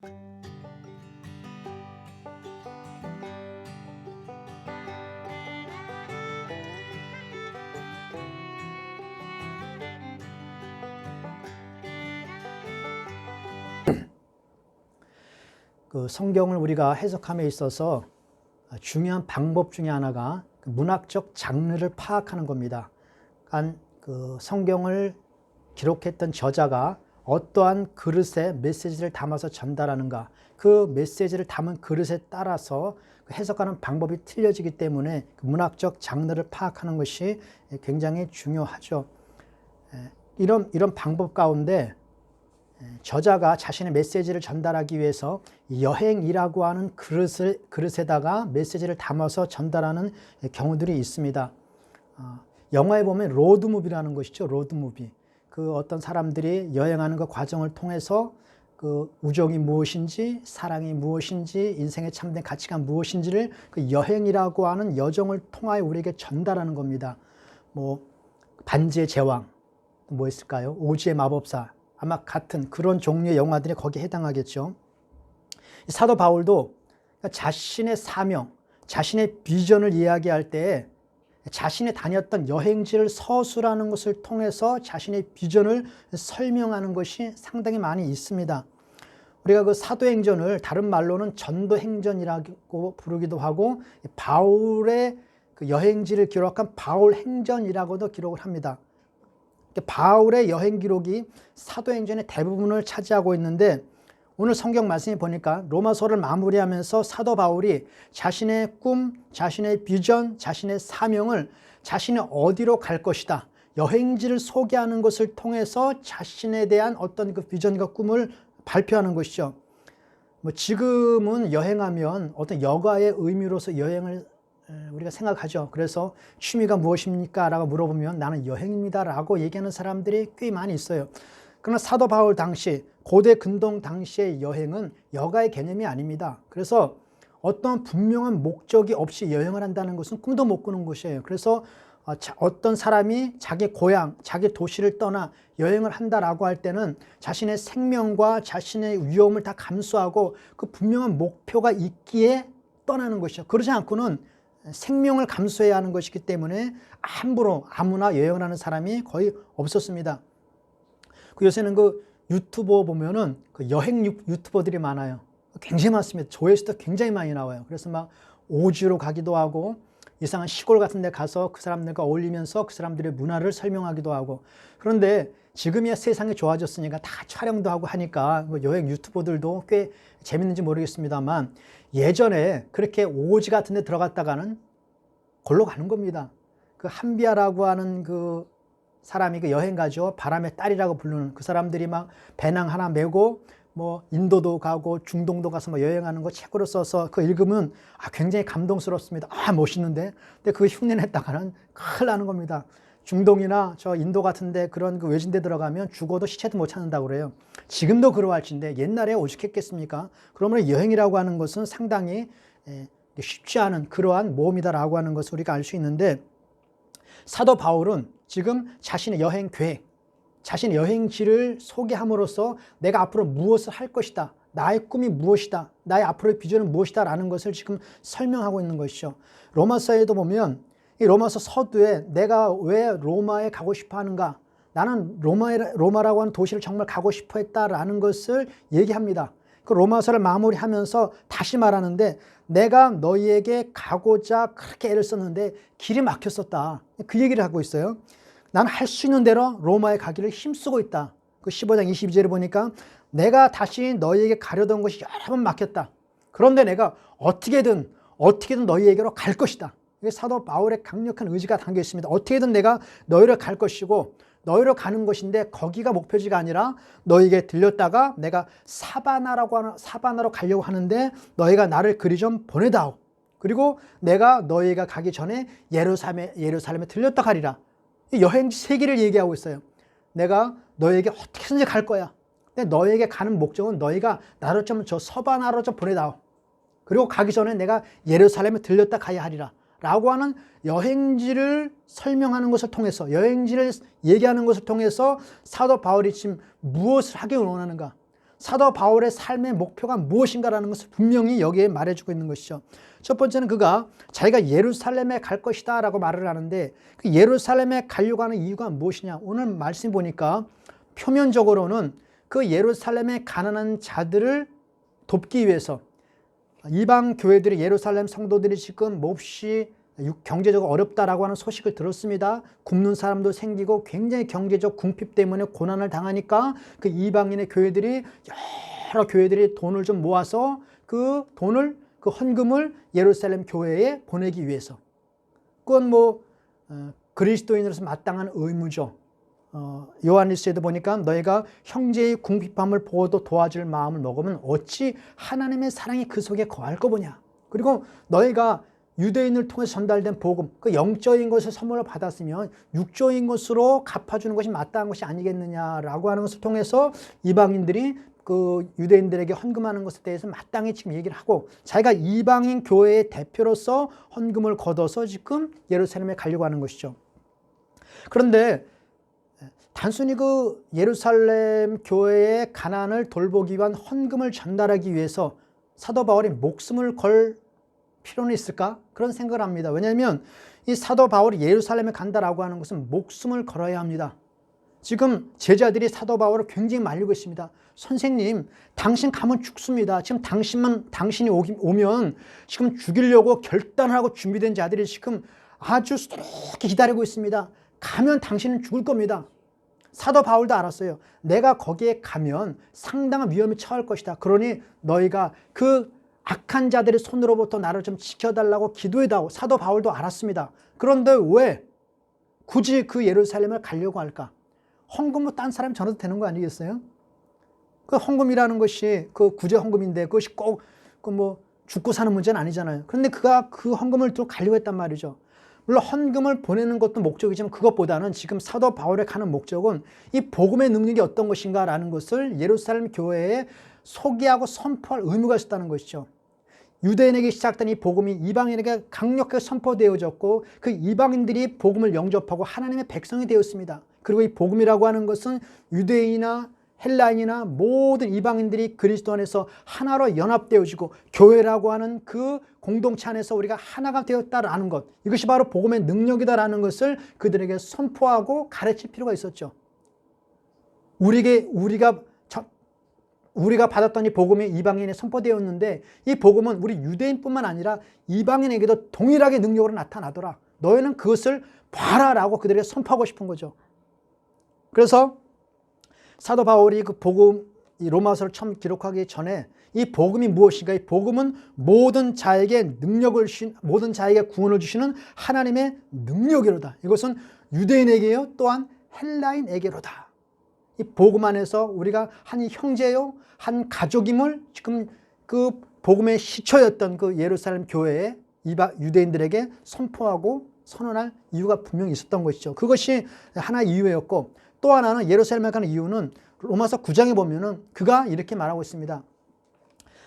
그 성경을 우리가 해석함에 있어서 중요한 방법 중에 하나가 문학적 장르를 파악하는 겁니다. 그러니까 그 성경을 기록했던 저자가 어떠한 그릇에 메시지를 담아서 전달하는가, 그 메시지를 담은 그릇에 따라서 해석하는 방법이 틀려지기 때문에 그 문학적 장르를 파악하는 것이 굉장히 중요하죠. 이런 방법 가운데 저자가 자신의 메시지를 전달하기 위해서 여행이라고 하는 그릇에다가 메시지를 담아서 전달하는 경우들이 있습니다. 영화에 보면 로드무비라는 것이죠. 로드무비. 그 어떤 사람들이 여행하는 그 과정을 통해서 그 우정이 무엇인지, 사랑이 무엇인지, 인생의 참된 가치가 무엇인지를 그 여행이라고 하는 여정을 통하여 우리에게 전달하는 겁니다. 뭐 반지의 제왕, 뭐 있을까요? 오즈의 마법사, 아마 같은 그런 종류의 영화들이 거기에 해당하겠죠. 사도 바울도 자신의 사명, 자신의 비전을 이야기할 때 자신이 다녔던 여행지를 서술하는 것을 통해서 자신의 비전을 설명하는 것이 상당히 많이 있습니다. 우리가 그 사도행전을 다른 말로는 전도행전이라고 부르기도 하고 바울의 그 여행지를 기록한 바울행전이라고도 기록을 합니다. 바울의 여행 기록이 사도행전의 대부분을 차지하고 있는데 오늘 성경 말씀이 보니까 로마서를 마무리하면서 사도 바울이 자신의 꿈, 자신의 비전, 자신의 사명을 자신이 어디로 갈 것이다, 여행지를 소개하는 것을 통해서 자신에 대한 어떤 그 비전과 꿈을 발표하는 것이죠. 뭐 지금은 여행하면 어떤 여가의 의미로서 여행을 우리가 생각하죠. 그래서 취미가 무엇입니까? 라고 물어보면 나는 여행입니다 라고 얘기하는 사람들이 꽤 많이 있어요. 그러나 사도 바울 당시, 고대 근동 당시의 여행은 여가의 개념이 아닙니다. 그래서 어떤 분명한 목적이 없이 여행을 한다는 것은 꿈도 못 꾸는 것이에요. 그래서 어떤 사람이 자기 고향, 자기 도시를 떠나 여행을 한다라고 할 때는 자신의 생명과 자신의 위험을 다 감수하고 그 분명한 목표가 있기에 떠나는 것이죠. 그러지 않고는 생명을 감수해야 하는 것이기 때문에 함부로 아무나 여행을 하는 사람이 거의 없었습니다. 요새는 그 유튜버 보면은 그 여행 유튜버들이 많아요. 굉장히 많습니다. 조회수도 굉장히 많이 나와요. 그래서 막 오지로 가기도 하고 이상한 시골 같은 데 가서 그 사람들과 어울리면서 그 사람들의 문화를 설명하기도 하고. 그런데 지금이야 세상이 좋아졌으니까 다 촬영도 하고 하니까 뭐 여행 유튜버들도 꽤 재밌는지 모르겠습니다만 예전에 그렇게 오지 같은 데 들어갔다가는 골로 가는 겁니다. 그 한비아라고 하는 그 사람이 그 여행 가죠. 바람의 딸이라고 부르는 그 사람들이 막 배낭 하나 메고 뭐 인도도 가고 중동도 가서 뭐 여행하는 거 책으로 써서 그 읽으면 굉장히 감동스럽습니다. 멋있는데. 근데 그 흉내 냈다가는 큰일 나는 겁니다. 중동이나 저 인도 같은데 그런 그 외진데 들어가면 죽어도 시체도 못 찾는다고 그래요. 지금도 그러할진데 옛날에 오죽했겠습니까? 그러면 여행이라고 하는 것은 상당히 쉽지 않은 그러한 모험이다라고 하는 것을 우리가 알 수 있는데 사도 바울은 지금 자신의 여행 계획, 자신의 여행지를 소개함으로써 내가 앞으로 무엇을 할 것이다, 나의 꿈이 무엇이다, 나의 앞으로의 비전은 무엇이다 라는 것을 지금 설명하고 있는 것이죠. 로마서에도 보면 이 로마서 서두에 내가 왜 로마에 가고 싶어 하는가, 나는 로마라고 하는 도시를 정말 가고 싶어 했다라는 것을 얘기합니다. 그 로마서를 마무리하면서 다시 말하는데 내가 너희에게 가고자 그렇게 애를 썼는데 길이 막혔었다. 그 얘기를 하고 있어요. 난 할 수 있는 대로 로마에 가기를 힘쓰고 있다. 그 15장 22절에 보니까 내가 다시 너희에게 가려던 것이 여러 번 막혔다. 그런데 내가 어떻게든 너희에게로 갈 것이다. 이게 사도 바울의 강력한 의지가 담겨 있습니다. 어떻게든 내가 너희를 갈 것이고 너희로 가는 것인데 거기가 목표지가 아니라 너희에게 들렸다가 내가 사바나로 가려고 하는데 너희가 나를 그리 좀 보내다오. 그리고 내가 너희가 가기 전에 예루살렘에 들렸다 가리라. 여행지 세 개를 얘기하고 있어요. 내가 너희에게 어떻게든지 갈 거야. 근데 너희에게 가는 목적은 너희가 나를 좀 저 서바나로 좀 보내다오. 그리고 가기 전에 내가 예루살렘에 들렸다 가야 하리라. 라고 하는 여행지를 설명하는 것을 통해서, 여행지를 얘기하는 것을 통해서 사도 바울이 지금 무엇을 하길 원하는가? 사도 바울의 삶의 목표가 무엇인가라는 것을 분명히 여기에 말해주고 있는 것이죠. 첫 번째는 그가 자기가 예루살렘에 갈 것이다 라고 말을 하는데, 그 예루살렘에 가려고 하는 이유가 무엇이냐. 오늘 말씀 보니까 표면적으로는 그 예루살렘에 가난한 자들을 돕기 위해서, 이방 교회들이, 예루살렘 성도들이 지금 몹시 경제적으로 어렵다라고 하는 소식을 들었습니다. 굶는 사람도 생기고 굉장히 경제적 궁핍 때문에 고난을 당하니까 그 이방인의 교회들이, 여러 교회들이 돈을 좀 모아서 그 돈을, 그 헌금을 예루살렘 교회에 보내기 위해서. 그건 그리스도인으로서 마땅한 의무죠. 요한일서에도 보니까 너희가 형제의 궁핍함을 보고도 도와줄 마음을 먹으면 어찌 하나님의 사랑이 그 속에 거할 거보냐. 그리고 너희가 유대인을 통해서 전달된 복음, 그 영적인 것을 선물로 받았으면 육적인 것으로 갚아주는 것이 마땅한 것이 아니겠느냐라고 하는 것을 통해서 이방인들이 그 유대인들에게 헌금하는 것에 대해서 마땅히 지금 얘기를 하고, 자기가 이방인 교회의 대표로서 헌금을 걷어서 지금 예루살렘에 가려고 하는 것이죠. 그런데 단순히 그 예루살렘 교회의 가난을 돌보기 위한 헌금을 전달하기 위해서 사도 바울이 목숨을 걸 필요는 있을까? 그런 생각을 합니다. 왜냐하면 이 사도 바울이 예루살렘에 간다라고 하는 것은 목숨을 걸어야 합니다. 지금 제자들이 사도 바울을 굉장히 말리고 있습니다. 선생님, 당신 가면 죽습니다. 지금 당신이 오면 지금 죽이려고 결단하고 준비된 자들이 지금 아주 수두룩히 기다리고 있습니다. 가면 당신은 죽을 겁니다. 사도 바울도 알았어요. 내가 거기에 가면 상당한 위험에 처할 것이다. 그러니 너희가 그 악한 자들의 손으로부터 나를 좀 지켜달라고 기도해달라고 사도 바울도 알았습니다. 그런데 왜 굳이 그 예루살렘을 가려고 할까? 헌금으로 딴 사람이 전화도 되는 거 아니겠어요? 그 헌금이라는 것이 그 구제 헌금인데 그것이 꼭 죽고 사는 문제는 아니잖아요. 그런데 그가 그 헌금을 또 가려고 했단 말이죠. 물론 헌금을 보내는 것도 목적이지만 그것보다는 지금 사도 바울에 가는 목적은 이 복음의 능력이 어떤 것인가라는 것을 예루살렘 교회에 소개하고 선포할 의무가 있었다는 것이죠. 유대인에게 시작된 이 복음이 이방인에게 강력하게 선포되어졌고 그 이방인들이 복음을 영접하고 하나님의 백성이 되었습니다. 그리고 이 복음이라고 하는 것은 유대인이나 헬라인이나 모든 이방인들이 그리스도 안에서 하나로 연합되어지고 교회라고 하는 그 공동체 안에서 우리가 하나가 되었다라는 것, 이것이 바로 복음의 능력이다라는 것을 그들에게 선포하고 가르칠 필요가 있었죠. 우리가 받았던 이 복음이 이방인에 선포되었는데 이 복음은 우리 유대인뿐만 아니라 이방인에게도 동일하게 능력으로 나타나더라. 너희는 그것을 봐라라고 그들에게 선포하고 싶은 거죠. 그래서 사도 바울이 그 복음, 이 로마서를 처음 기록하기 전에 이 복음이 무엇인가? 이 복음은 모든 자에게 능력을 주신, 모든 자에게 구원을 주시는 하나님의 능력이로다. 이것은 유대인에게요, 또한 헬라인에게로다. 이 복음 안에서 우리가 한 형제요, 한 가족임을 지금 그 복음의 시초였던 그 예루살렘 교회에 유대인들에게 선포하고 선언할 이유가 분명히 있었던 것이죠. 그것이 하나의 이유였고, 또 하나는 예루살렘에 가는 이유는 로마서 9장에 보면은 그가 이렇게 말하고 있습니다.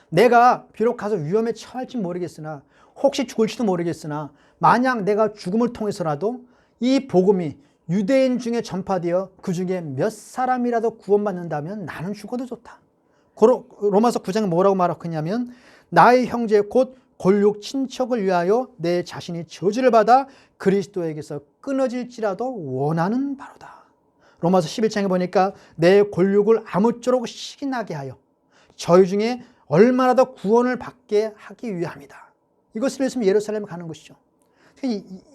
내가 비록 가서 위험에 처할지 모르겠으나, 혹시 죽을지도 모르겠으나, 만약 내가 죽음을 통해서라도 이 복음이 유대인 중에 전파되어 그 중에 몇 사람이라도 구원받는다면 나는 죽어도 좋다. 로마서 9장에 뭐라고 말하고 있냐면, 나의 형제 곧 골육 친척을 위하여 내 자신이 저주를 받아 그리스도에게서 끊어질지라도 원하는 바로다. 로마서 11장에 보니까 내 골육을 아무쪼록 식이 나게 하여 저희 중에 얼마나 더 구원을 받게 하기 위함이다. 이것을 위해서 예루살렘에 가는 것이죠.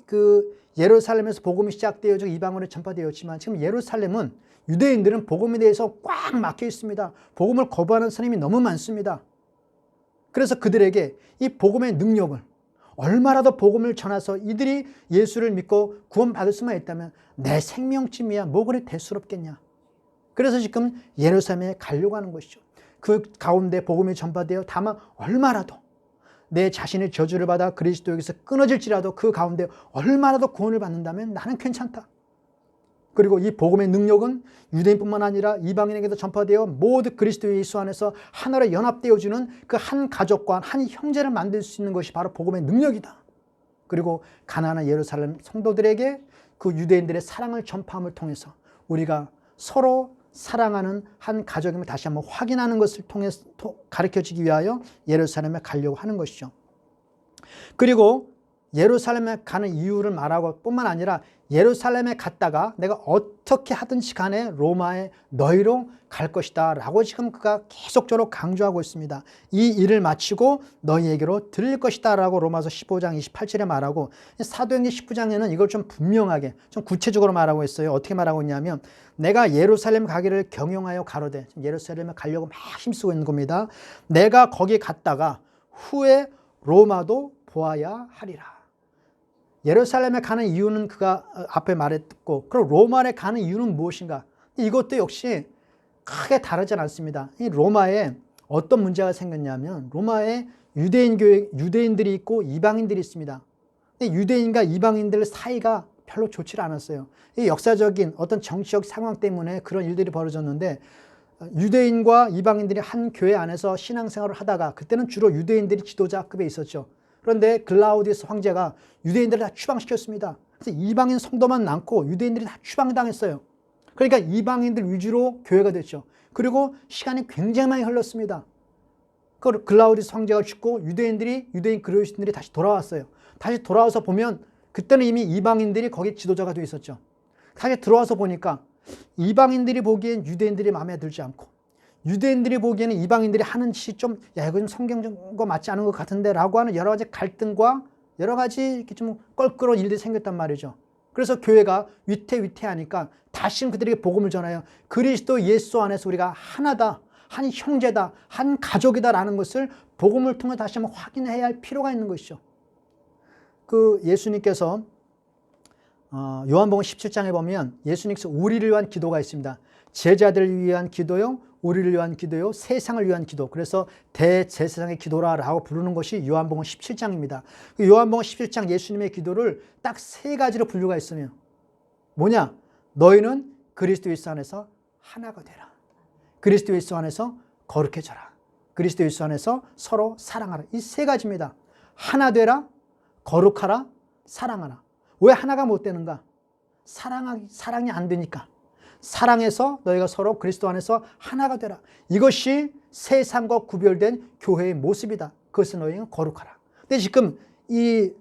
그 예루살렘에서 복음이 시작되어지고 이방으로 전파되었지만 지금 예루살렘은 유대인들은 복음에 대해서 꽉 막혀 있습니다. 복음을 거부하는 사람이 너무 많습니다. 그래서 그들에게 이 복음의 능력을, 얼마나 더 복음을 전해서 이들이 예수를 믿고 구원받을 수만 있다면 내 생명쯤이야 뭐 그리 대수롭겠냐. 그래서 지금 예루살렘에 가려고 하는 것이죠. 그 가운데 복음이 전파되어 다만 얼마라도 내 자신의 저주를 받아 그리스도에게서 끊어질지라도 그 가운데 얼마라도 구원을 받는다면 나는 괜찮다. 그리고 이 복음의 능력은 유대인뿐만 아니라 이방인에게도 전파되어 모두 그리스도 예수 안에서 하나로 연합되어주는 그 한 가족과 한 형제를 만들 수 있는 것이 바로 복음의 능력이다. 그리고 가나안의 예루살렘 성도들에게 그 유대인들의 사랑을 전파함을 통해서 우리가 서로 사랑하는 한 가족임을 다시 한번 확인하는 것을 통해 가르쳐주기 위하여 예루살렘에 가려고 하는 것이죠. 그리고 예루살렘에 가는 이유를 말하고 뿐만 아니라 예루살렘에 갔다가 내가 어떻게 하든지 간에 로마에 너희로 갈 것이다 라고 지금 그가 계속적으로 강조하고 있습니다. 이 일을 마치고 너희에게로 들릴 것이다 라고 로마서 15장 28절에 말하고, 사도행전 19장에는 이걸 좀 분명하게 좀 구체적으로 말하고 있어요. 어떻게 말하고 있냐면 내가 예루살렘 가기를 경영하여 가로되, 예루살렘에 가려고 막 힘쓰고 있는 겁니다. 내가 거기 갔다가 후에 로마도 보아야 하리라. 예루살렘에 가는 이유는 그가 앞에 말했고, 그럼 로마에 가는 이유는 무엇인가? 이것도 역시 크게 다르지 않습니다. 이 로마에 어떤 문제가 생겼냐면 로마에 유대인들이 있고 이방인들이 있습니다. 유대인과 이방인들 사이가 별로 좋지 않았어요. 이 역사적인 어떤 정치적 상황 때문에 그런 일들이 벌어졌는데, 유대인과 이방인들이 한 교회 안에서 신앙생활을 하다가, 그때는 주로 유대인들이 지도자급에 있었죠. 그런데 글라우디우스 황제가 유대인들을 다 추방시켰습니다. 그래서 이방인 성도만 남고 유대인들이 다 추방당했어요. 그러니까 이방인들 위주로 교회가 됐죠. 그리고 시간이 굉장히 많이 흘렀습니다. 그 글라우디우스 황제가 죽고 유대인 그리스도인들이 다시 돌아왔어요. 다시 돌아와서 보면 그때는 이미 이방인들이 거기 지도자가 되어 있었죠. 다시 들어와서 보니까 이방인들이 보기엔 유대인들이 마음에 들지 않고, 유대인들이 보기에는 이방인들이 하는 짓이 좀, 야, 이거 좀 성경과 맞지 않은 것 같은데 라고 하는 여러 가지 갈등과 여러 가지 이렇게 좀 껄끄러운 일들이 생겼단 말이죠. 그래서 교회가 위태위태하니까 다시는 그들에게 복음을 전하여 그리스도 예수 안에서 우리가 하나다, 한 형제다, 한 가족이다 라는 것을 복음을 통해 다시 한번 확인해야 할 필요가 있는 것이죠. 그 예수님께서 요한복음 17장에 보면 예수님께서 우리를 위한 기도가 있습니다. 제자들을 위한 기도요, 우리를 위한 기도요, 세상을 위한 기도. 그래서 대제사장의 기도라고 부르는 것이 요한복음 17장입니다. 요한복음 17장 예수님의 기도를 딱 세 가지로 분류가 있으며, 뭐냐? 너희는 그리스도 예수 안에서 하나가 되라. 그리스도 예수 안에서 거룩해져라. 그리스도 예수 안에서 서로 사랑하라. 이 세 가지입니다. 하나 되라, 거룩하라, 사랑하라. 왜 하나가 못 되는가? 사랑이 안 되니까. 사랑해서 너희가 서로 그리스도 안에서 하나가 되라. 이것이 세상과 구별된 교회의 모습이다. 그것은 너희가 거룩하라. 근데 지금 이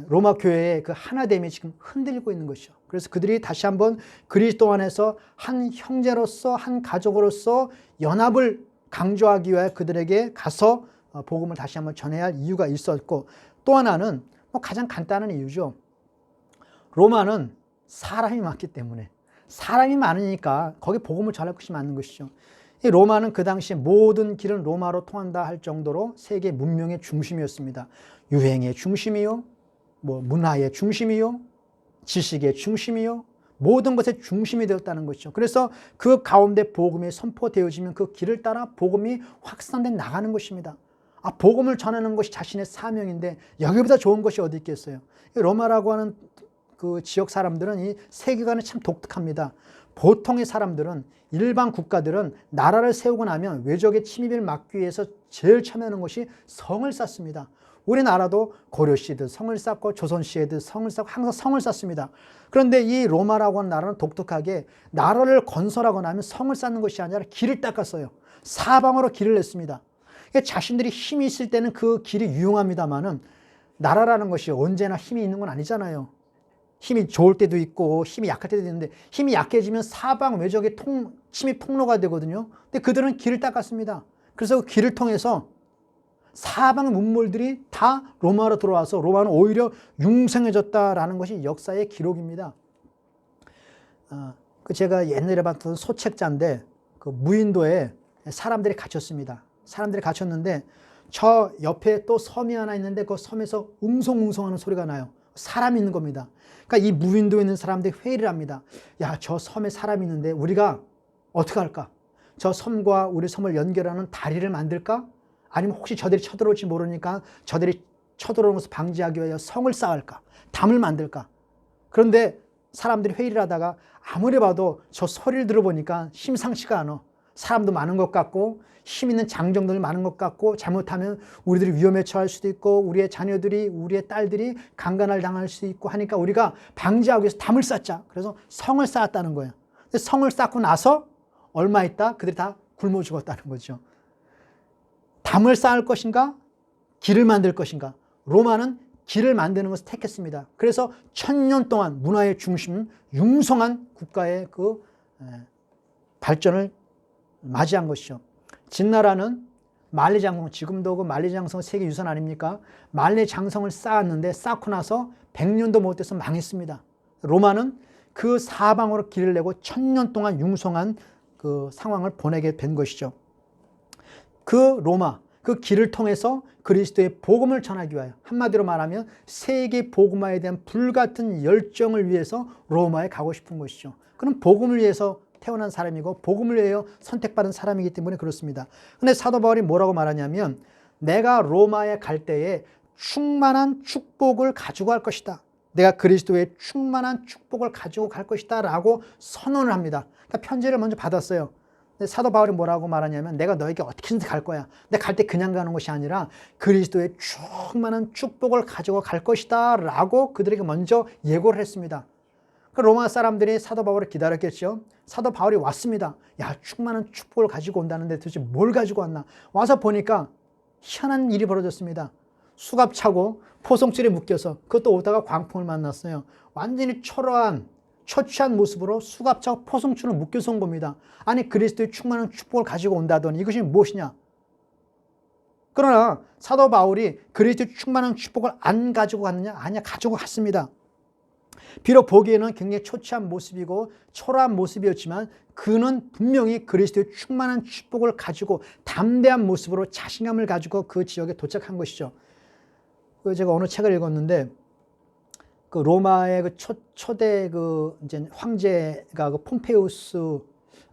로마 교회의 그 하나됨이 지금 흔들리고 있는 것이죠. 그래서 그들이 다시 한번 그리스도 안에서 한 형제로서, 한 가족으로서 연합을 강조하기 위해 그들에게 가서 복음을 다시 한번 전해야 할 이유가 있었고, 또 하나는 가장 간단한 이유죠. 로마는 사람이 많기 때문에, 사람이 많으니까 거기 복음을 전할 것이 맞는 것이죠. 이 로마는 그 당시에 모든 길은 로마로 통한다 할 정도로 세계 문명의 중심이었습니다. 유행의 중심이요, 문화의 중심이요, 지식의 중심이요, 모든 것의 중심이 되었다는 것이죠. 그래서 그 가운데 복음이 선포되어지면 그 길을 따라 복음이 확산돼 나가는 것입니다. 복음을 전하는 것이 자신의 사명인데 여기보다 좋은 것이 어디 있겠어요. 로마라고 하는 그 지역 사람들은 이 세계관이 참 독특합니다. 보통의 사람들은, 일반 국가들은 나라를 세우고 나면 외적의 침입을 막기 위해서 제일 처음에 하는 것이 성을 쌓습니다. 우리나라도 고려시대도 성을 쌓고 조선시대도 성을 쌓고 항상 성을 쌓습니다. 그런데 이 로마라고 하는 나라는 독특하게 나라를 건설하고 나면 성을 쌓는 것이 아니라 길을 닦았어요. 사방으로 길을 냈습니다. 자신들이 힘이 있을 때는 그 길이 유용합니다만은, 나라라는 것이 언제나 힘이 있는 건 아니잖아요. 힘이 좋을 때도 있고 힘이 약할 때도 있는데, 힘이 약해지면 사방 외적의 침입 통로가 되거든요. 근데 그들은 길을 닦았습니다. 그래서 그 길을 통해서 사방 문물들이 다 로마로 들어와서 로마는 오히려 융성해졌다라는 것이 역사의 기록입니다. 제가 옛날에 봤던 소책자인데, 그 무인도에 사람들이 갇혔습니다. 사람들이 갇혔는데 저 옆에 또 섬이 하나 있는데 그 섬에서 웅성웅성하는 소리가 나요. 사람이 있는 겁니다. 그러니까 이 무인도에 있는 사람들이 회의를 합니다. 야, 저 섬에 사람이 있는데 우리가 어떻게 할까? 저 섬과 우리 섬을 연결하는 다리를 만들까? 아니면 혹시 저들이 쳐들어올지 모르니까 저들이 쳐들어오는 것을 방지하기 위하여 성을 쌓을까? 담을 만들까? 그런데 사람들이 회의를 하다가 아무리 봐도 저 소리를 들어보니까 심상치가 않아. 사람도 많은 것 같고 힘 있는 장정들 많은 것 같고, 잘못하면 우리들이 위험에 처할 수도 있고 우리의 자녀들이, 우리의 딸들이 강간을 당할 수도 있고 하니까 우리가 방지하기 위해서 담을 쌓자. 그래서 성을 쌓았다는 거예요. 성을 쌓고 나서 얼마 있다 그들이 다 굶어 죽었다는 거죠. 담을 쌓을 것인가? 길을 만들 것인가? 로마는 길을 만드는 것을 택했습니다. 그래서 1000년 동안 문화의 중심, 융성한 국가의 그 발전을 맞이한 것이죠. 진나라는 만리장성, 지금도 그 만리장성 세계유산 아닙니까? 만리장성을 쌓았는데 쌓고 나서 100년도 못 돼서 망했습니다. 로마는 그 사방으로 길을 내고 1000년 동안 융성한 그 상황을 보내게 된 것이죠. 그 로마, 그 길을 통해서 그리스도의 복음을 전하기 위하여, 한마디로 말하면 세계 복음화에 대한 불같은 열정을 위해서 로마에 가고 싶은 것이죠. 그는 복음을 위해서 태어난 사람이고 복음을 위하여 선택받은 사람이기 때문에 그렇습니다. 근데 사도 바울이 뭐라고 말하냐면 내가 로마에 갈 때에 충만한 축복을 가지고 갈 것이다. 내가 그리스도의 충만한 축복을 가지고 갈 것이다 라고 선언을 합니다. 그러니까 편지를 먼저 받았어요. 근데 사도 바울이 뭐라고 말하냐면 내가 너에게 어떻게든지 갈 거야. 내가 갈 때 그냥 가는 것이 아니라 그리스도의 충만한 축복을 가지고 갈 것이다 라고 그들에게 먼저 예고를 했습니다. 로마 사람들이 사도 바울을 기다렸겠죠. 사도 바울이 왔습니다. 야, 충만한 축복을 가지고 온다는데 도대체 뭘 가지고 왔나. 와서 보니까 희한한 일이 벌어졌습니다. 수갑 차고 포송줄에 묶여서, 그것도 오다가 광풍을 만났어요. 완전히 초췌한 모습으로 수갑 차고 포송줄을 묶여서 온 겁니다. 아니, 그리스도의 충만한 축복을 가지고 온다더니 이것이 무엇이냐. 그러나 사도 바울이 그리스도의 충만한 축복을 안 가지고 갔느냐? 아니야, 가지고 갔습니다. 비록 보기에는 굉장히 초췌한 모습이고 초라한 모습이었지만 그는 분명히 그리스도의 충만한 축복을 가지고 담대한 모습으로 자신감을 가지고 그 지역에 도착한 것이죠. 제가 어느 책을 읽었는데 그 로마의 그 초대 그 이제 황제가 그 폼페이우스,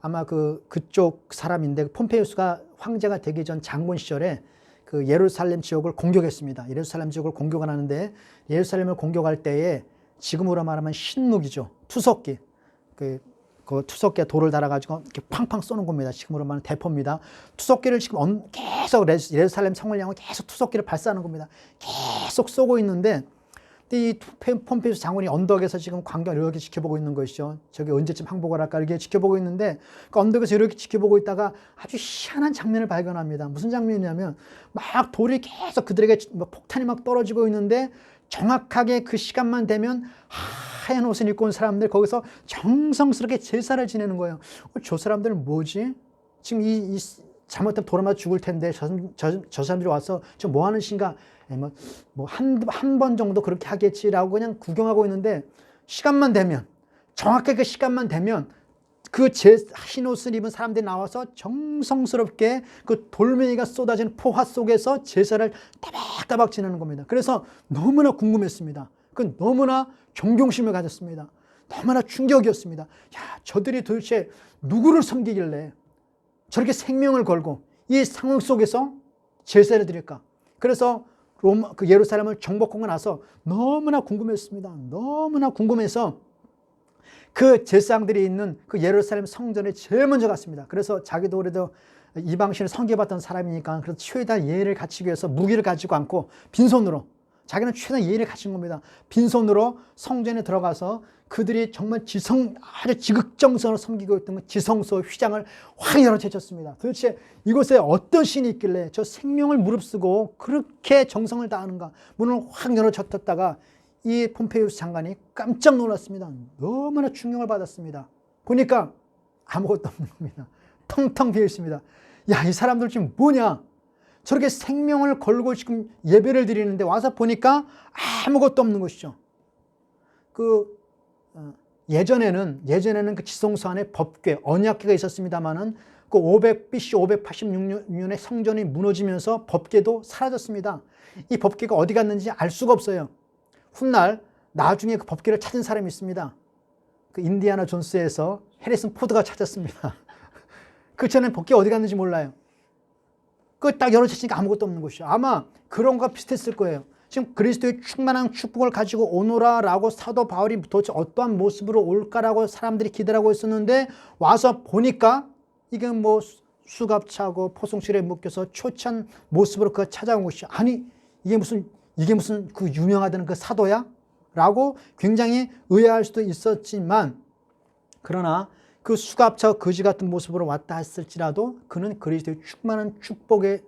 아마 그쪽 사람인데, 그 폼페이우스가 황제가 되기 전 장군 시절에 그 예루살렘 지역을 공격했습니다. 예루살렘 지역을 공격을 하는데 예루살렘을 공격할 때에 지금으로 말하면 신무기죠. 투석기. 그 투석기에 돌을 달아가지고 이렇게 팡팡 쏘는 겁니다. 지금으로 말하면 대포입니다. 투석기를 지금 계속 예루살렘 성을 향해 계속 투석기를 발사하는 겁니다. 계속 쏘고 있는데 이 폼페이우스 장군이 언덕에서 지금 광경을 이렇게 지켜보고 있는 것이죠. 저기 언제쯤 항복을 할까 이렇게 지켜보고 있는데 그 언덕에서 이렇게 지켜보고 있다가 아주 희한한 장면을 발견합니다. 무슨 장면이냐면 막 돌이 계속 그들에게 폭탄이 막 떨어지고 있는데 정확하게 그 시간만 되면 하얀 옷을 입고 온 사람들 거기서 정성스럽게 제사를 지내는 거예요. 저 사람들은 뭐지? 지금 이 잘못하면 돌아맞아 죽을 텐데 저 사람들이 와서 저 뭐 하는 신가? 한 번 정도 그렇게 하겠지라고 그냥 구경하고 있는데 시간만 되면, 정확하게 그 시간만 되면 그 흰 옷을 입은 사람들이 나와서 정성스럽게 그 돌멩이가 쏟아지는 포화 속에서 제사를 따박따박 지내는 겁니다. 그래서 너무나 궁금했습니다. 그 너무나 존경심을 가졌습니다. 너무나 충격이었습니다. 야, 저들이 도대체 누구를 섬기길래 저렇게 생명을 걸고 이 상황 속에서 제사를 드릴까? 그래서 그 예루살렘을 정복하고 나서 너무나 궁금했습니다. 너무나 궁금해서 그 제사장들이 있는 그 예루살렘 성전에 제일 먼저 갔습니다. 그래서 자기도 그래도 이방신을 섬겨봤던 사람이니까 그래서 최대한 예의를 갖추기 위해서 무기를 가지고 않고 빈손으로, 자기는 최대한 예의를 갖춘 겁니다. 빈손으로 성전에 들어가서 그들이 정말 아주 지극정성으로 섬기고 있던 그 지성소 휘장을 확 열어제쳤습니다. 도대체 이곳에 어떤 신이 있길래 저 생명을 무릅쓰고 그렇게 정성을 다하는가. 문을 확 열어젖혔다가 이 폼페이우스 장관이 깜짝 놀랐습니다. 너무나 충격을 받았습니다. 보니까 아무것도 없는 겁니다. 텅텅 비어 있습니다. 야, 이 사람들 지금 뭐냐? 저렇게 생명을 걸고 지금 예배를 드리는데 와서 보니까 아무것도 없는 것이죠. 예전에는 그 지성소 안에 법궤, 언약궤가 있었습니다만은 그 BC 586년에 성전이 무너지면서 법궤도 사라졌습니다. 이 법궤가 어디 갔는지 알 수가 없어요. 훗날 나중에 그 법궤를 찾은 사람이 있습니다. 그 인디아나 존스에서 해리슨 포드가 찾았습니다. 그 전에 법궤 어디 갔는지 몰라요. 그 딱 열어젖히니까 아무것도 없는 것이죠. 아마 그런 거가 비슷했을 거예요. 지금 그리스도의 충만한 축복을 가지고 오노라라고 사도 바울이 도대체 어떠한 모습으로 올까라고 사람들이 기대하고 있었는데 와서 보니까 이게 뭐 수갑차고 포송실에 묶여서 초췌한 모습으로 그가 찾아온 것이죠. 아니, 이게 무슨 그 유명하다는 그 사도야? 라고 굉장히 의아할 수도 있었지만, 그러나 그 수갑차 거지 같은 모습으로 왔다 했을지라도 그는 그리스도의 충만한 축복의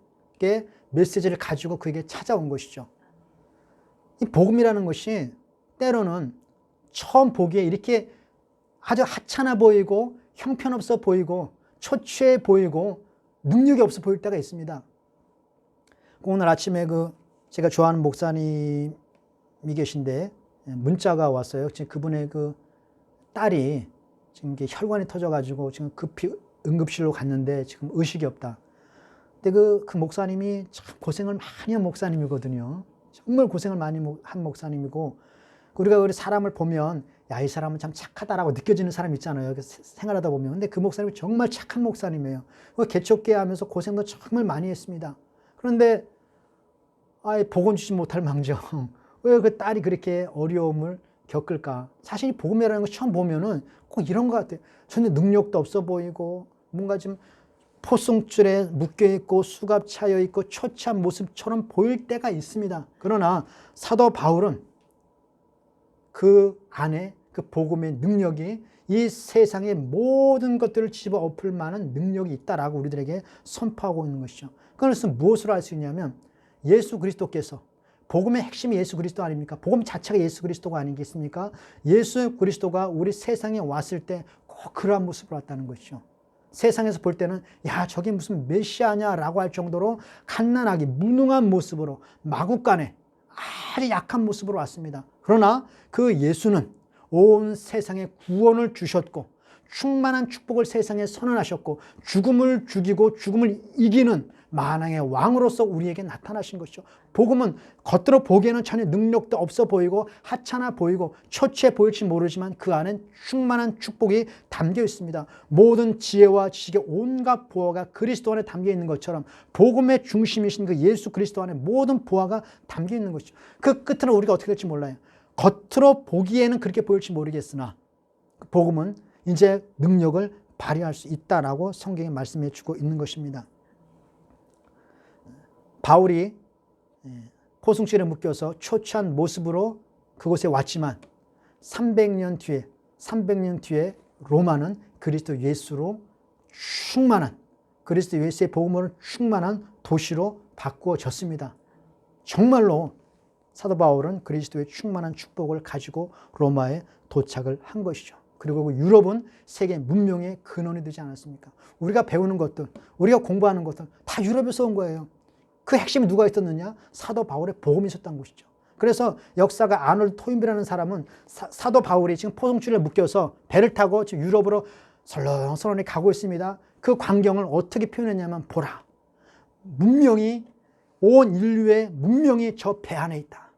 메시지를 가지고 그에게 찾아온 것이죠. 이 복음이라는 것이 때로는 처음 보기에 이렇게 아주 하찮아 보이고 형편없어 보이고 초췌해 보이고 능력이 없어 보일 때가 있습니다. 오늘 아침에 제가 좋아하는 목사님이 계신데 문자가 왔어요. 지금 그분의 딸이 지금 이게 혈관이 터져가지고 지금 급히 응급실로 갔는데 지금 의식이 없다. 근데 그 목사님이 참 고생을 많이 한 목사님이거든요. 정말 고생을 많이 한 목사님이고, 우리 사람을 보면 야, 이 사람은 참 착하다라고 느껴지는 사람 있잖아요. 생활하다 보면. 근데 그 목사님이 정말 착한 목사님이에요. 개척교회 하면서 고생도 정말 많이 했습니다. 그런데 복음 주지 못할 망정 왜 그 딸이 그렇게 어려움을 겪을까? 사실 이 복음이라는 거 처음 보면은 꼭 이런 것 같아요. 전혀 능력도 없어 보이고 뭔가 좀 포승줄에 묶여있고 수갑 차여있고 초췌한 모습처럼 보일 때가 있습니다. 그러나 사도 바울은 그 안에 그 복음의 능력이 이 세상의 모든 것들을 집어 엎을 만한 능력이 있다라고 우리들에게 선포하고 있는 것이죠. 그것은 무엇으로 알 수 있냐면 예수 그리스도께서, 복음의 핵심이 예수 그리스도 아닙니까? 복음 자체가 예수 그리스도가 아니겠습니까? 예수 그리스도가 우리 세상에 왔을 때 꼭 그러한 모습으로 왔다는 것이죠. 세상에서 볼 때는 야, 저게 무슨 메시아냐라고 할 정도로 갓난아기 무능한 모습으로 마구간에 아주 약한 모습으로 왔습니다. 그러나 그 예수는 온 세상에 구원을 주셨고 충만한 축복을 세상에 선언하셨고 죽음을 죽이고 죽음을 이기는 만왕의 왕으로서 우리에게 나타나신 것이죠. 복음은 겉으로 보기에는 전혀 능력도 없어 보이고 하찮아 보이고 초췌해 보일지 모르지만 그 안엔 충만한 축복이 담겨 있습니다. 모든 지혜와 지식의 온갖 보화가 그리스도 안에 담겨 있는 것처럼 복음의 중심이신 그 예수 그리스도 안에 모든 보화가 담겨 있는 것이죠. 그 끝으로 우리가 어떻게 될지 몰라요. 겉으로 보기에는 그렇게 보일지 모르겠으나 복음은 이제 능력을 발휘할 수 있다라고 성경이 말씀해 주고 있는 것입니다. 바울이 포승줄에 묶여서 초췌한 모습으로 그곳에 왔지만 300년 뒤에 로마는 그리스도 예수로 충만한, 그리스도 예수의 복음으로 충만한 도시로 바꾸어졌습니다. 정말로 사도 바울은 그리스도의 충만한 축복을 가지고 로마에 도착을 한 것이죠. 그리고 유럽은 세계 문명의 근원이 되지 않았습니까? 우리가 배우는 것들, 우리가 공부하는 것들 다 유럽에서 온 거예요. 그 핵심이 누가 있었느냐? 사도 바울의 복음이 있었던 것이죠. 그래서 역사가 아놀드 토인비라는 사람은 사도 바울이 지금 포승줄에 묶여서 배를 타고 지금 유럽으로 설렁설렁히 가고 있습니다. 그 광경을 어떻게 표현했냐면 보라, 문명이, 온 인류의 문명이 저 배 안에 있다.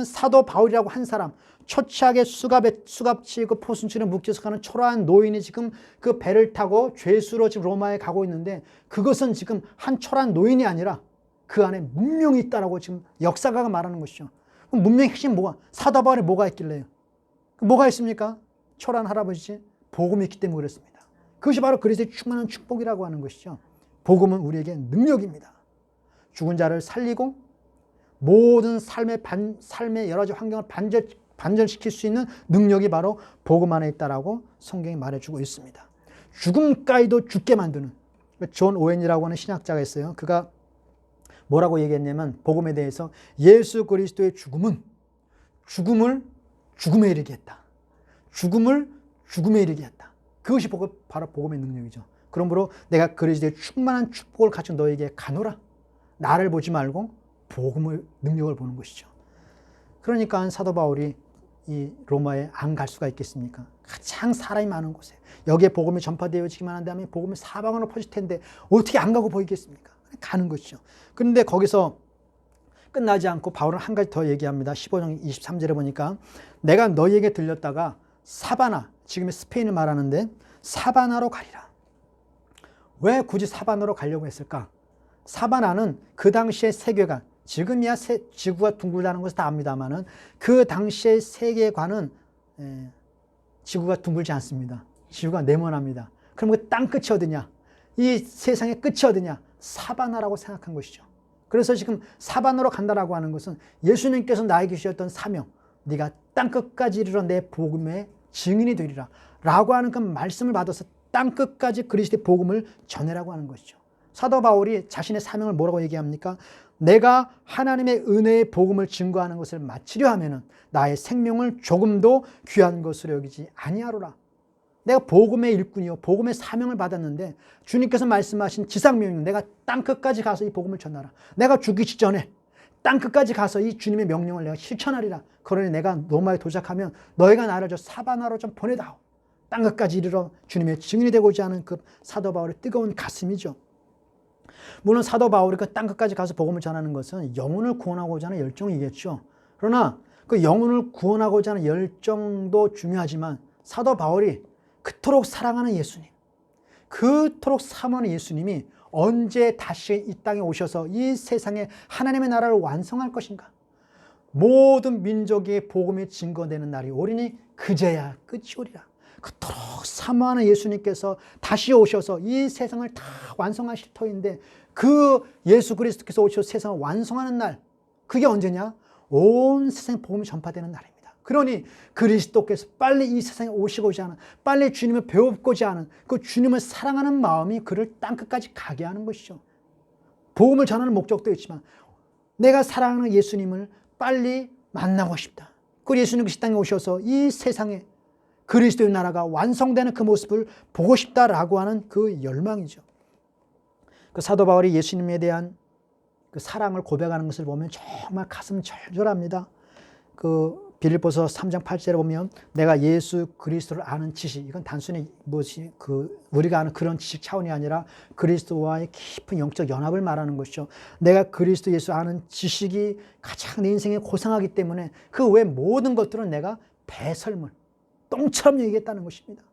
사도 바울이라고 한 사람, 초췌하게 수갑치고 포승줄에 묶여서 가는 초라한 노인이 지금 그 배를 타고 죄수로 지금 로마에 가고 있는데, 그것은 지금 한 초라한 노인이 아니라 그 안에 문명이 있다라고 지금 역사가가 말하는 것이죠. 그럼 문명의 핵심 뭐가? 사도 바울에 뭐가 있길래요? 뭐가 있습니까? 초라한 할아버지, 복음이 있기 때문에 그렇습니다. 그것이 바로 그리스도의 충만한 축복이라고 하는 것이죠. 복음은 우리에게 능력입니다. 죽은 자를 살리고 모든 삶의 여러 가지 환경을 반전시킬 수 있는 능력이 바로 복음 안에 있다라고 성경이 말해주고 있습니다. 죽음까지도 죽게 만드는, 존 오웬이라고 하는 신학자가 있어요. 그가 뭐라고 얘기했냐면 복음에 대해서 예수 그리스도의 죽음은 죽음을 죽음에 이르게 했다. 죽음을 죽음에 이르게 했다. 그것이 바로 복음의 능력이죠. 그러므로 내가 그리스도의 충만한 축복을 가진 너에게 가노라. 나를 보지 말고 복음의 능력을 보는 것이죠. 그러니까 사도 바울이 이 로마에 안 갈 수가 있겠습니까? 가장 사람이 많은 곳에, 여기에 복음이 전파되어지기만 한 다음에 복음이 사방으로 퍼질 텐데 어떻게 안 가고 보이겠습니까? 가는 것이죠. 그런데 거기서 끝나지 않고 바울은 한 가지 더 얘기합니다. 15장 23절에 보니까 내가 너희에게 들렸다가 사바나, 지금의 스페인을 말하는데 사바나로 가리라. 왜 굳이 사바나로 가려고 했을까? 사바나는 그 당시의 세계관, 지금이야 지구가 둥글다는 것을 다 압니다만은 그 당시의 세계관은 지구가 둥글지 않습니다. 지구가 네모납니다. 그럼 그 땅 끝이 어디냐? 이 세상의 끝이 어디냐? 사바나라고 생각한 것이죠. 그래서 지금 사바나로 간다라고 하는 것은 예수님께서 나에게 주셨던 사명, 네가 땅끝까지 이르러 내 복음의 증인이 되리라 라고 하는 그 말씀을 받아서 땅끝까지 그리스도의 복음을 전해라고 하는 것이죠. 사도 바울이 자신의 사명을 뭐라고 얘기합니까? 내가 하나님의 은혜의 복음을 증거하는 것을 마치려 하면은 나의 생명을 조금도 귀한 것으로 여기지 아니하노라. 내가 복음의 일꾼이요, 복음의 사명을 받았는데 주님께서 말씀하신 지상명령, 내가 땅끝까지 가서 이 복음을 전하라. 내가 죽기 전에 땅끝까지 가서 이 주님의 명령을 내가 실천하리라. 그러니 내가 로마에 도착하면 너희가 나를 저 사바나로 좀 보내다오. 땅끝까지 이르러 주님의 증인이 되고자 하는 그 사도 바울의 뜨거운 가슴이죠. 물론 사도 바울이 그 땅끝까지 가서 복음을 전하는 것은 영혼을 구원하고자 하는 열정이겠죠. 그러나 그 영혼을 구원하고자 하는 열정도 중요하지만 사도 바울이 그토록 사랑하는 예수님, 그토록 사모하는 예수님이 언제 다시 이 땅에 오셔서 이 세상에 하나님의 나라를 완성할 것인가? 모든 민족의 복음이 증거되는 날이 오리니 그제야 끝이 오리라. 그토록 사모하는 예수님께서 다시 오셔서 이 세상을 다 완성하실 터인데 그 예수 그리스도께서 오셔서 세상을 완성하는 날, 그게 언제냐? 온 세상에 복음이 전파되는 날입니다. 그러니 그리스도께서 빨리 이 세상에 오시고자 하는, 빨리 주님을 배우고자 하는 그 주님을 사랑하는 마음이 그를 땅끝까지 가게 하는 것이죠. 복음을 전하는 목적도 있지만 내가 사랑하는 예수님을 빨리 만나고 싶다. 그 예수님께서 이 땅에 오셔서 이 세상에 그리스도의 나라가 완성되는 그 모습을 보고 싶다라고 하는 그 열망이죠. 그 사도 바울이 예수님에 대한 그 사랑을 고백하는 것을 보면 정말 가슴 절절합니다. 그 빌립보서 3장 8절에 보면 내가 예수 그리스도를 아는 지식, 이건 단순히 우리가 아는 그런 지식 차원이 아니라 그리스도와의 깊은 영적 연합을 말하는 것이죠. 내가 그리스도 예수 아는 지식이 가장 내 인생에 고상하기 때문에 그 외 모든 것들은 내가 배설물, 똥처럼 여기겠다는 것입니다.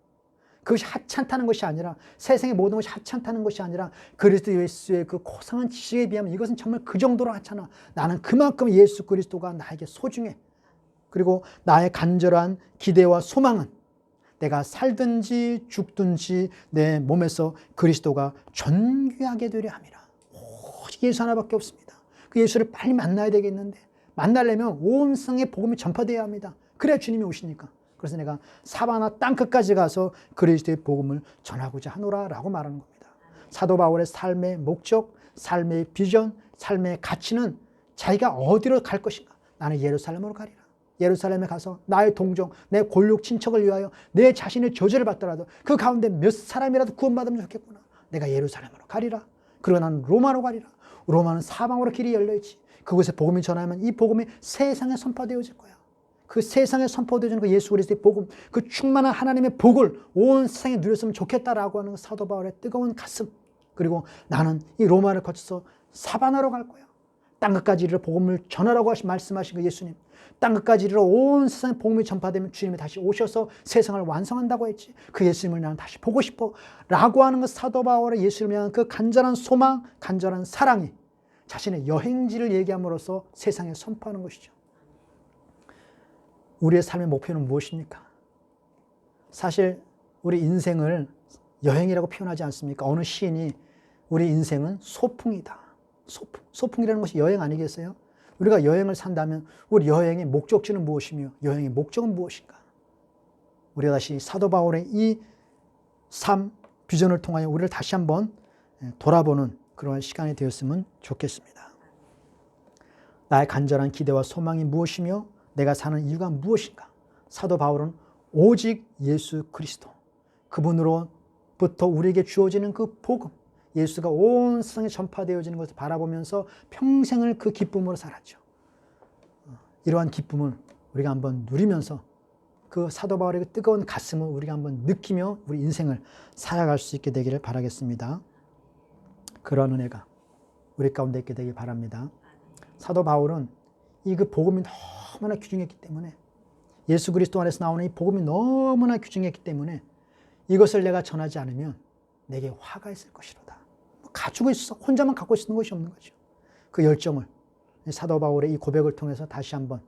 그것이 하찮다는 것이 아니라, 세상의 모든 것이 하찮다는 것이 아니라 그리스도 예수의 그 고상한 지식에 비하면 이것은 정말 그 정도로 하찮아. 나는 그만큼 예수 그리스도가 나에게 소중해. 그리고 나의 간절한 기대와 소망은 내가 살든지 죽든지 내 몸에서 그리스도가 존귀하게 되려 함이라. 오직 예수 하나밖에 없습니다. 그 예수를 빨리 만나야 되겠는데, 만나려면 온 세상에 복음이 전파되어야 합니다. 그래야 주님이 오시니까. 그래서 내가 사바나 땅끝까지 가서 그리스도의 복음을 전하고자 하노라 라고 말하는 겁니다. 사도 바울의 삶의 목적, 삶의 비전, 삶의 가치는 자기가 어디로 갈 것인가? 나는 예루살렘으로 가리라. 예루살렘에 가서 나의 동정, 내 골육 친척을 위하여 내 자신의 저주를 받더라도 그 가운데 몇 사람이라도 구원받으면 좋겠구나. 내가 예루살렘으로 가리라. 그리고 나는 로마로 가리라. 로마는 사방으로 길이 열려있지. 그곳에 복음이 전하면 이 복음이 세상에 선포되어질 거야. 그 세상에 선포되어지는 그 예수 그리스도의 복음, 그 충만한 하나님의 복을 온 세상에 누렸으면 좋겠다라고 하는 사도 바울의 뜨거운 가슴. 그리고 나는 이 로마를 거쳐서 사바나로 갈 거야. 땅끝까지 이르러 복음을 전하라고 말씀하신 그 예수님. 땅끝까지 이르러 온 세상에 복음이 전파되면 주님이 다시 오셔서 세상을 완성한다고 했지. 그 예수님을 나는 다시 보고 싶어 라고 하는 그 사도 바울의 예수님을 향한 그 간절한 소망, 간절한 사랑이 자신의 여행지를 얘기함으로써 세상에 선포하는 것이죠. 우리의 삶의 목표는 무엇입니까? 사실 우리 인생을 여행이라고 표현하지 않습니까? 어느 시인이 우리 인생은 소풍이다. 소풍이라는 것이 여행 아니겠어요? 우리가 여행을 산다면 우리 여행의 목적지는 무엇이며 여행의 목적은 무엇인가? 우리가 다시 사도 바울의 이 삶 비전을 통하여 우리를 다시 한번 돌아보는 그런 시간이 되었으면 좋겠습니다. 나의 간절한 기대와 소망이 무엇이며 내가 사는 이유가 무엇인가? 사도 바울은 오직 예수 그리스도, 그분으로부터 우리에게 주어지는 그 복음, 예수가 온 세상에 전파되어지는 것을 바라보면서 평생을 그 기쁨으로 살았죠. 이러한 기쁨을 우리가 한번 누리면서 그 사도 바울의 뜨거운 가슴을 우리가 한번 느끼며 우리 인생을 살아갈 수 있게 되기를 바라겠습니다. 그런 은혜가 우리 가운데 있게 되길 바랍니다. 사도 바울은 이 그 복음이 너무나 귀중했기 때문에, 예수 그리스도 안에서 나오는 이 복음이 너무나 귀중했기 때문에 이것을 내가 전하지 않으면 내게 화가 있을 것이로다. 가지고 있어 혼자만 갖고 있는 것이 없는 거죠. 그 열정을 사도 바울의 이 고백을 통해서 다시 한번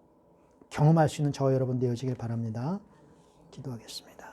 경험할 수 있는 저와 여러분 되어지길 바랍니다. 기도하겠습니다.